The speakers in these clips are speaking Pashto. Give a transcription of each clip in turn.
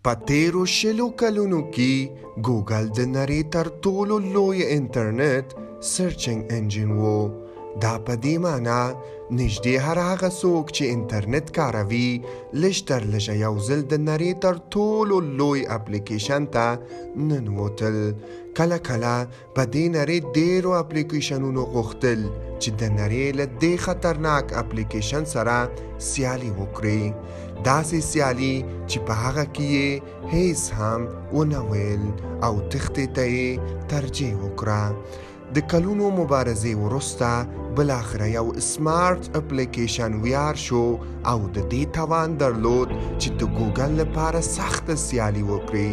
په تیرو شلو کلونو کې ګوګل د نړۍ تر ټولو لوی انټرنیټ سرچنګ انجن وو. دا په دې معنا نږدې هر هغه څوک چې انټرنیټ کاروي لږ تر لږه یو ځل د نړۍ تر ټولو لوی اپلیکیشن ته ننوتل. کله کله په دې نړۍ ډېرو اپلیکیشنونو غوښتل چې د نړۍ له دې خطرناک اپلیکیشن سره سیالي وکړي. داسې سیالي چې په هغه کې یې هیڅ هم ونه ویل او تښتې ته یې ترجیح وکړه. د کلونو مبارزې وروسته بالاخره یو سمارټ اپلیکیشن ویار شو او د دې توان درلود چې د ګوګل لپاره سخته سیالي وکړي.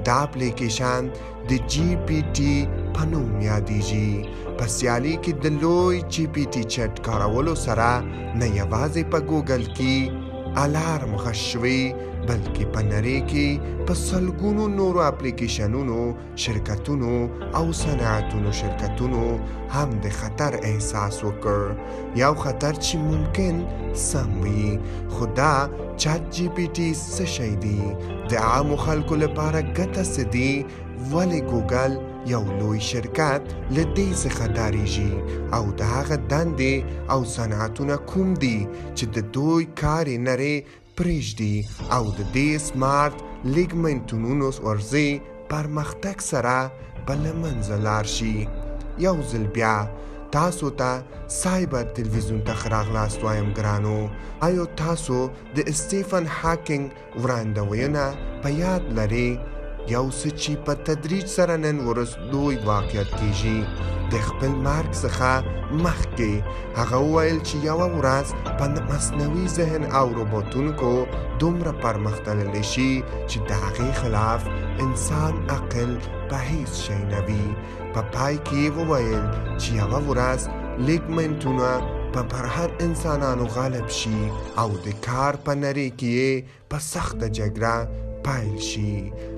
دا اپلیکیشن د جی پی ټي په نوم یادیږي. په سیالي کې د لوی جی پی ټي چټ کارولو سره نه یوازې په ګوګل کې الارم غږ شوی بلکې په نړۍ کې په سلګونو نورو اپلیکیشنونو، شرکتونو او صنعتونو شرکتونو هم د خطر احساس وکړ. یو خطر چې ممکن سم وي. خو دا چات جی پی ټي څه شی دی؟ د عامو خلکو لپاره ګټه څه دي؟ ولې ګوګل یو لوی شرکت له دې څخه ډارېږي او د هغه دندې او صنعتونه کوم دي چې د دوی کار یې نړۍ پرېږدي او د دې سمارټ لیګمنټونو ورځي پرمختګ سره به له منځه لاړ شي. یو ځل بیا تاسو ته سایبر تلویزیون ته ښه راغلاست وایم ګرانو. آیا تاسو د اسټیفن هاکینګ وړاندوینه په یاد لرئ؟ یو څه چې په تدریج سره نن ورځ لوی واقعیت کیږي. د خپل مرګ څخه مخکې هغه وویل چې یوه ورځ په مصنوعي ذهن او روبوټونو دومره پرمختللی شي چې د هغې خلاف انسان عقل په هیڅ شی نه وي. په پای کې وویل چې یوه ورځ لیګمنټونه پر هر انسانانو غالب شي او د کار په نړۍ کې په سخته جګړه پایل شي.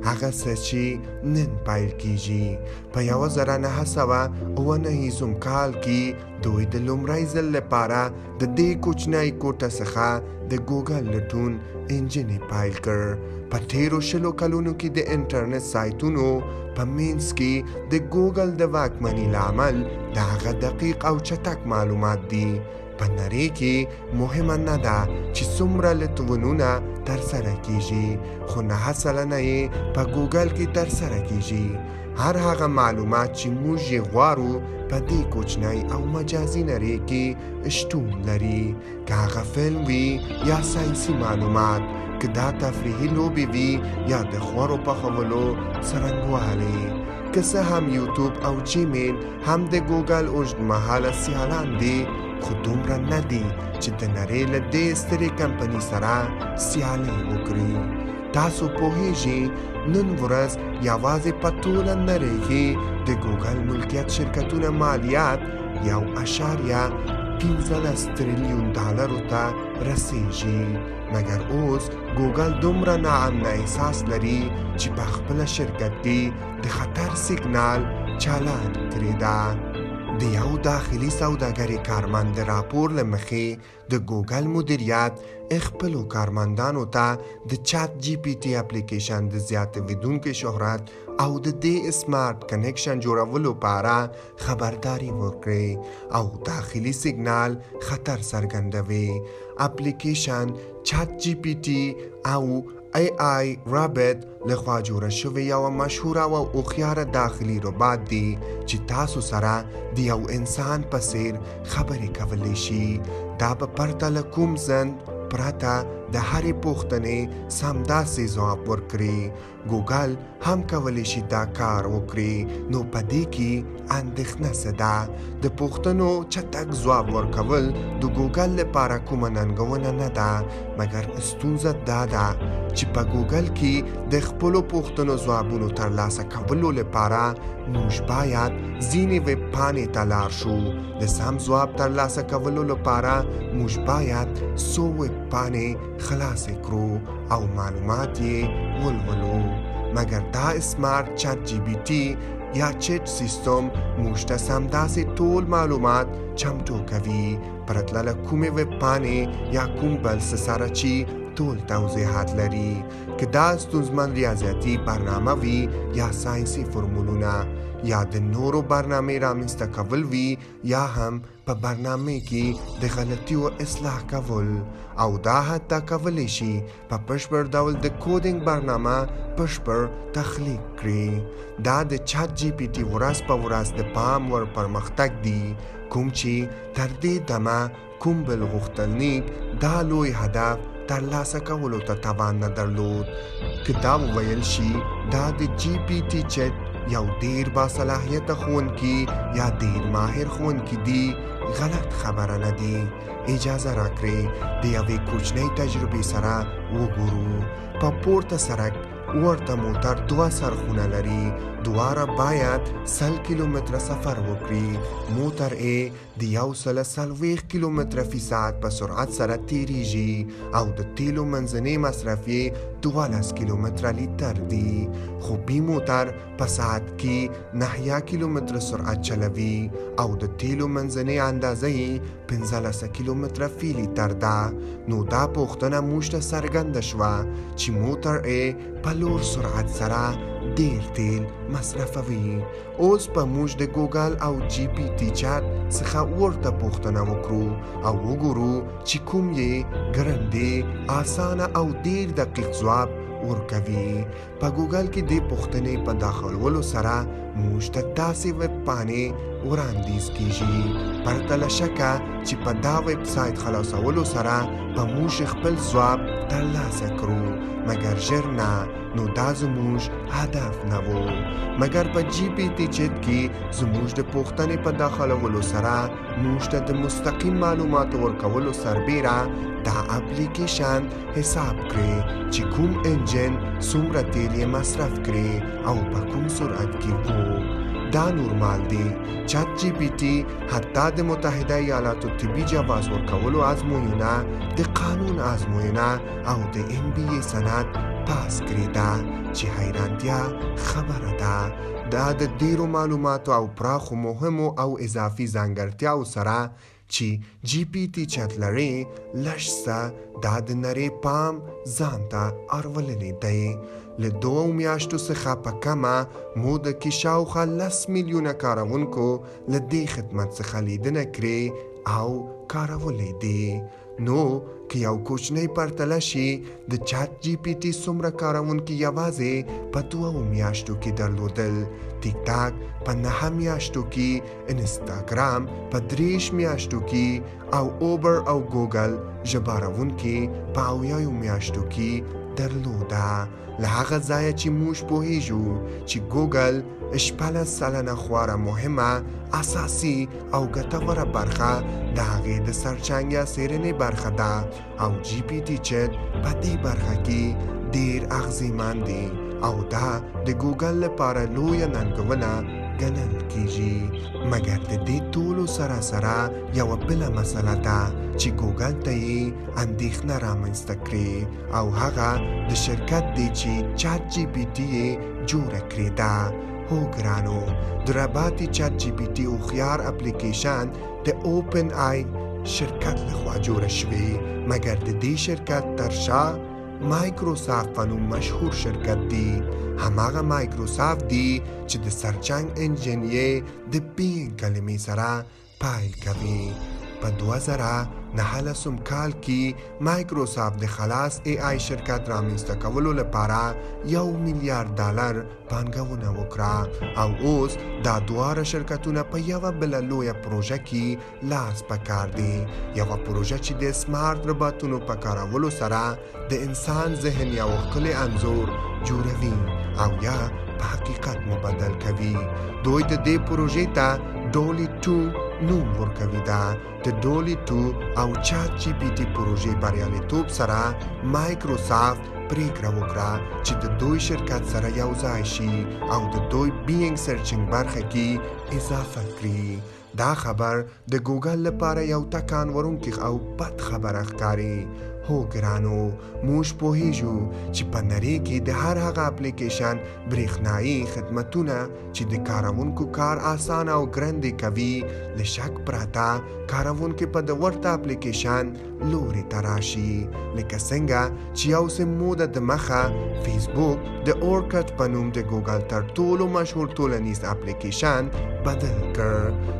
هغه څه چې نن پایل کیږي. په 1999 کال کې دوی د لومړي ځل لپاره د دې کوچنۍ کوټه څخه د ګوګل لټون انجن پایل کړ. په تیرو شلو کلونو کې د انټرنیټ سایټونو په مینځ کې د ګوګل د واکمنۍ لامل د هغه دقیق او چټک معلومات دي. په نړۍ کې مهمه نه ده چې څومره لټونونه ترسره کیږي، خو 9% یې په ګوګل کې ترسره کیږي. هر هغه معلومات چې موږ یې غواړو په دې کوچنۍ او مجازي نړۍ کې شتون لري. که هغه فلم وي یا ساینسي معلومات، که دا تفریحي لوبې وي یا د خوړو پخولو څرنګوالي. که څه هم یوټیوب او جیمیل هم د ګوګل اوږدمهاله سیالان دي، خو دومره نه دي چې د نړۍ له دې سترې کمپنۍ سره سیالي وکړي. تاسو پوهیږئ نن ورځ یوازې په ټوله نړۍ کې د ګوګل ملکیت شرکتونه مالیات 1.15 تریلیون ډالرو ته رسیږي. مګر اوس ګوګل دومره ناامنه احساس لري چې په خپله شرکت کې د خطر سیګنال چالان کړې ده. د یو داخلي سوداګرۍ کارمند د راپور له مخې د ګوګل مدیریت خپلو کارمندانو ته د چات جی پی ټي اپلیکیشن د زیاتېدونکي شهرت او د دې سمارټ کنیکشن جوړولو په اړه خبرداري ورکړي او داخلي سیګنال خطر څرګندوي. اپلیکیشن چات جی پی ټي او AI رابط لخوا جوړه شوې یوه مشهوره او هوښیاره داخلي روباټ دی چې تاسو سره د یو انسان په څیر خبرې کولی شي. دا په پرته له کوم ځنډ پرته د هرې پوښتنې سمداسې ځواب ورکړي. ګوګل هم کولی شي دا کار وکړي، نو په دې کې اندېښنه څه ده؟ د پوښتنو چټک ځواب ورکول د ګوګل لپاره کومه ننګونه نه ده، مګر ستونزه دا ده چې په ګوګل کې د خپلو پوښتنو ځوابونو ترلاسه کولو لپاره موږ باید ځینې ویب پاڼې ته لاړ شو. د سم ځواب ترلاسه کولو لپاره موږ باید څو ویب پاڼې خلاصې کړو او معلومات یې ولولو. مګر دا سمارټ چات جی پی ټي یا چټ سیستم موږ ته سمداسې ټول معلومات چمتو کوي، پرته له کومې ویب پاڼې یا کوم بل څه سره چې ټول توضیحات لري که دا ستونزمن ریاضیاتي برنامه وي یا ساینسي فرمولونه یا د نورو برنامې رامنځته کول وي یا هم په برنامه کې د غلطیو اصلاح کول او دا حتی کولی شي په بشپړ ډول د کوډینګ برنامه بشپړ تخلیق کړي. دا د چات جی پی ټي ورځ په ورځ د پام ور پرمختګ دی کوم چې تر دې دمه کوم بل غوښتنلیک دا لوی هدف ترلاسه کولو ته توان نه درلود. که دا وویل شي دا د جی پی ټي چټ یو ډیر باصلاحیته ښوونکي یا ډیر ماهر ښوونکي دی غلط خبره نه دی. اجازه راکړئ د یوې کوچنۍ تجربې سره وګورو. په پورته سړک ورته موټر 2 سرخونه لري. دواړه باید 100 کیلومتره سفر وکړي. موټر د 140 کیلومتره فی ساعت په سرعت سره تیریږي او د تیلو منځنی مصرف 12 کیلومتره لیتر دی. خو بی موټر په ساعت کې 9 کیلومتره سرعت چلوي او د تیلو منځنی اندازه 15 کیلومتره فی لیتر ده. نو دا پوښتنه موږ ته څرګنده شوه چې موټر په لوړ سرعت سره ډیر تیل مصرفوي. اوس په موږ د ګوګل او جی پی ټي چات څخه ورته پوښتنه وکړو او وګورو چې کوم یې ګرندې اسانه او ډیر دقیق ځواب ورکوي. په ګوګل کې د پوښتنې په داخلولو سره موږ ته داسې ویب پاڼې وړاندیز کیږي. پرته له شکه چې په دا ویب سایت خلاصولو سره به موږ خپل ځواب ترلاسه کړو، مګر ژر نه. نو دا زموږ هدف نه و. مګر په جی پی ټي چټ کې زموږ د پوښتنې په داخلولو سره موږ ته د مستقیم معلوماتو ورکولو سربیره دا اپلیکیشن حساب کړي چې کوم انجن څومره تیل یې مصرف کړي او په کوم سرعت کې وو. دا نورمال دی. چات جی پی ټي حتی د متحده ایالاتو طبي جواز ورکولو ازموینه، د قانون ازموینه او د ام بی ای سند پاس کړې ده چې حیرانتیا خبره ده. دا د ډیرو معلوماتو او پراخو مهمو او اضافي ځانګړتیاو سره چې جی پی ټي چات لري لږ څه دا د نړۍ پام ځان ته اړوللی دی. له 2 میاشتو څخه په کمه موده کې شاوخوا 10 میلیونه کاروونکو له دې خدمت څخه لیدنه کړې او کارولی دي. نو که یو کوچنی پرتله شي د چات جی پی ټي څومره کاروونکي یوازې په 2 میاشتو کې درلودل، ټیک ټاک په 9 میاشتو کې، انستاګرام په 3 میاشتو کې او اوبر او ګوګل ژباړونکي په 8 میاشتو کې درلوده. له هغه ځایه چې موږ پوهیږو چې ګوګل 14 سلنه خورا مهمه، اساسي او ګټوره برخه د هغې د سرچنګ یا څیړنې برخه ده او جی پی ټي چټ په دې برخه کې ډیر اغیزمن دی او دا د ګوګل لپاره لویه ننګونه ګڼل کیږي. مګر د دې ټولو سره سره یوه بله مسله ده چې ګوګل ته یې اندېښنه رامنځته کړې او هغه د شرکت دی چې چات جی پی ټي یې جوړه کړې ده. هو ګرانو، د رباطي چات جی پی ټي هوښیار اپلیکیشن د اوپن آی شرکت لخوا جوړه شوې، مګر د دې شرکت تر شا مایکروسافت په نوم مشهور شرکت دی. هماغه مایکروسافت دی چې د سرچنګ انجن یې د بینګ کلمې سره پایل کوي. په 2019 کال کې مایکروسافت د خلاص ای آی شرکت رامنځته کولو لپاره $1 میلیارد پانګونه وکړه او اوس دا دواړه شرکتونه په یوه بله لویه پروژه کې لاس په کار دي. یوه پروژه چې د سمارت رباطونو په کارولو سره د انسان ذهن یو ښکلی انځور جوړوي او یا په حقیقت مبدل کوي. دوی د دې پروژې ته ډولي 2 نوم ورکوي. ده د ډولي 2 او چات جی پی ټي پروژې بریالیتوب سره مایکروسافت پریکړه وکړه چې د دوی شرکت سره یو ځای شي او د دوی بینګ سرچنګ برخه کې اضافه کړي. دا خبر د ګوګل لپاره یو ټکان ورونکی او بد خبره ښکاري. هو ګرانو موږ پوهیږو چې په نړۍ کې د هر هغه اپلیکیشن برېښنایي خدمتونه چې د کاروونکو کار اسانه او ګرانده کوي له شک پرته کاروونکي په د ورته اپلیکیشن لوري ته راشي لکه څنګه چې یو څه موده د مخه فیسبوک د اورکټ په نوم د ګوګل تر ټولو مشهور ټولنیز اپلیکیشن بدل کړ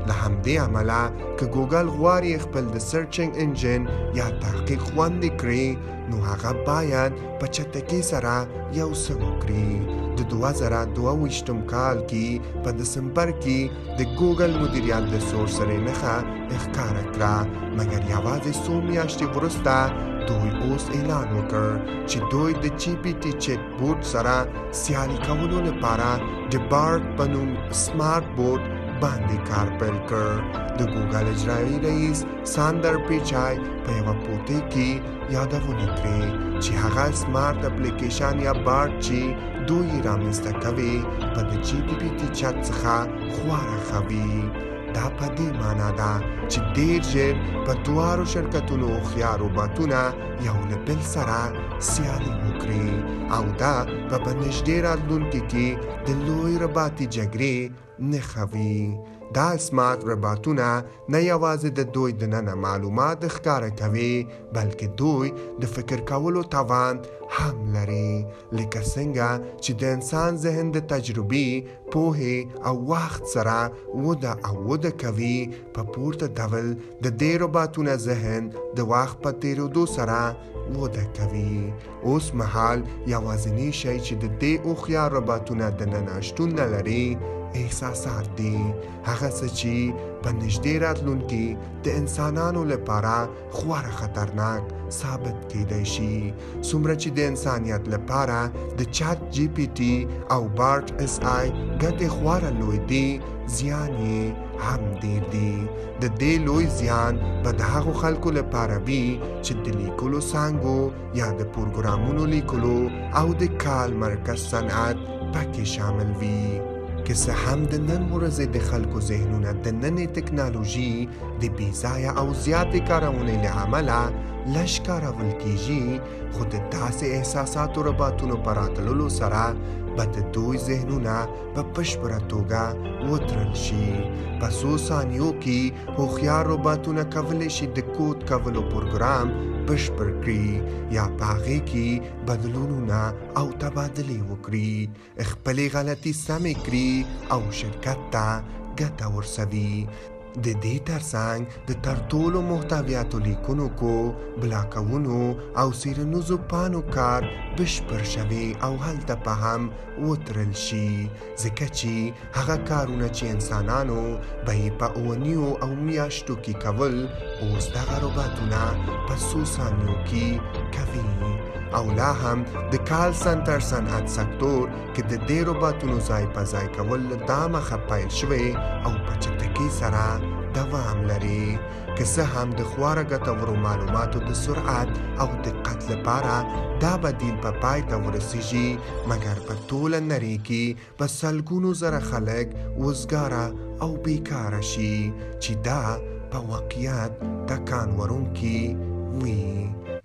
له همدې امله که ګوګل غواړي خپل د سرچینګ انجن یا تحقیق خوندي کړي نو هغه باید په چټکۍ سره یو څه وکړي د 2022 کال کې په دسمبر کې د ګوګل مدیریت د سورسرۍ نښه ښکاره کړه مګر یوازې څو میاشتې وروسته دوی اوس اعلان وکړ چې دوی د جی پی ټي چیټ بوټ سره سیالي کولو لپاره د بارد په نوم سمارټ بوټ باندې کار پیل کړ د ګوګل اجرایي رئیس ساندر پیچای په یوه پوټۍ کې یادونه کړې چې هغه سمارټ اپلیکیشن یا بارد چې دوی رامنځته کوي په د جی پی ټي چیټ څخه خورا ښه دا په دې معنا ده چې ډېر ژر په دواړو شرکتونو هوښیار روباټونه یو له بل سره سیالي وکړي او دا په نږدې راتلونکي کې د لوی رباطي جګړې نښه وي دا سمارټ روباټونه نه یوازې د دوی دننه معلومات ښکاره کوي بلکې دوی د فکر کولو توان هم لري لکه څنګه چې د انسان ذهن د تجربې پوهې او وخت سره وده کوي په پورته ډول د دې روباټونه ذهن د وخت په تیریدو سره وده کوي اوس مهال یوازینی شی چې د دې هوښیار روباټونه دننه شتون نه لري احساسات دي هغه څه چې په نږدې راتلونکي د انسانانو لپاره خورا خطرناک ثابت کیدای شي څومره چې د انسانیت لپاره د چات جی پی ټي او بارد اس آی ګټې خورا لوی دي زیان یې هم ډېر دي د دې لوی زیان به د هغو خلکو لپاره وي چې د لیکلو څانګو یا د پروګرامونو لیکلو او د کال مرکز صنعت پکې شامل وي که څه هم د نن ورځې د خلکو ذهنونه د نننۍ ټکنالوژي د بېځایه او زیاتې کارونې له امله لږ کارول کیږي خو د داسې احساساتو روباټونو په راتللو سره به د دوی ذهنونه په بشپړه توګه وتړل شي په څو ثانیو کې هوښیار روباټونه کولی شي د کود کولو پروګرام بشپړ کړي یا په هغې کې بدلونونه او تبادلې وکړي خپلې غلطۍ سمې کړي او شرکت ته ګټه ورسوي د دې ترڅنګ د تر ټولو محتویاتو لیکونکو بلاکونو او څیړنیزو پاڼو کار بشپړ شوی او هلته په هم وتړل شي ځکه چې هغه کارونه چې انسانانو به یې په اونیو او میاشتو کې کول اوس دغه روباټونه په څو ثانیو کې کوي او لا هم د کال سنټر صنعت سکتور کې د دې روباټونو ځای په ځای کول دا مخه پیل شوی او په چټکۍ سره دوام لري که څه هم د خورا ګټورو معلوماتو د سرعت او دقت لپاره دا بدیل په پای ته ورسیږي مګر په ټوله نړۍ کې په سلګونو زره خلک وزګاره او بیکاره شي چې دا په واقعیت ټکان وړونکي وي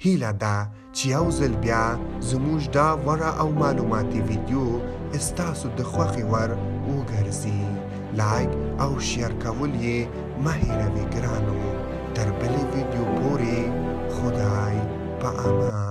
هیله ده چې یو ځل بیا زموږ دا وړه او معلوماتي ویډیو ستاسو د خوښې وړ وګرځي لایک او شیر کول یې مه هېروئ ګرانو تر بلې ویډیو پورې خدای په امان